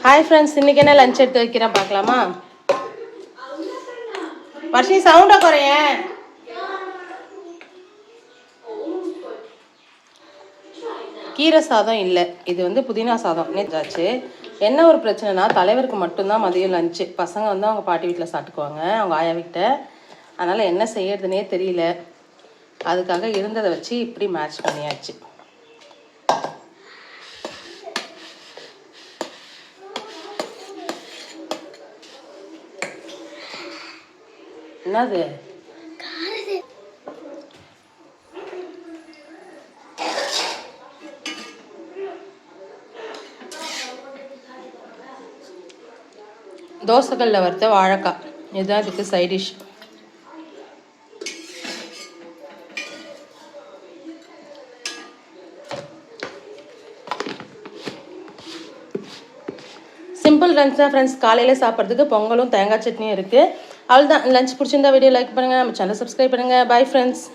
Hi friends, இன்றைக்கி என்ன lunch எடுத்து வைக்கிறேன் பார்க்கலாமா? வர்ஷினி சவுண்டை குறையேன். கீரை சாதம் இல்லை, இது வந்து புதினா சாதம் நேற்றாச்சு. என்ன ஒரு பிரச்சனைனா, தலைவருக்கு மட்டும்தான் மதியம் லஞ்சு. பசங்க வந்து அவங்க பாட்டி வீட்டில் சாப்பிட்டுக்குவாங்க, அவங்க ஆயா வீட்டை. அதனால் என்ன செய்யறதுனே தெரியல. அதுக்காக இருந்ததை வச்சு இப்படி மேட்ச் பண்ணியாச்சு. என்னது தோசைக்கல்ல வறுத்த வாழைக்காய், இதுதான் இதுக்கு சைடிஷ். சிம்பிள் லஞ்ச் தான் ஃப்ரெண்ட்ஸ். காலையில் சாப்பிட்றதுக்கு பொங்கலும் தேங்காய் சட்னியும் இருக்குது. அவ்வளோதான். லஞ்ச் பிடிச்சிருந்தா வீடியோ லைக் பண்ணுங்கள், நம்ம சேனல் சப்ஸ்கிரைப் பண்ணுங்கள். Bye friends.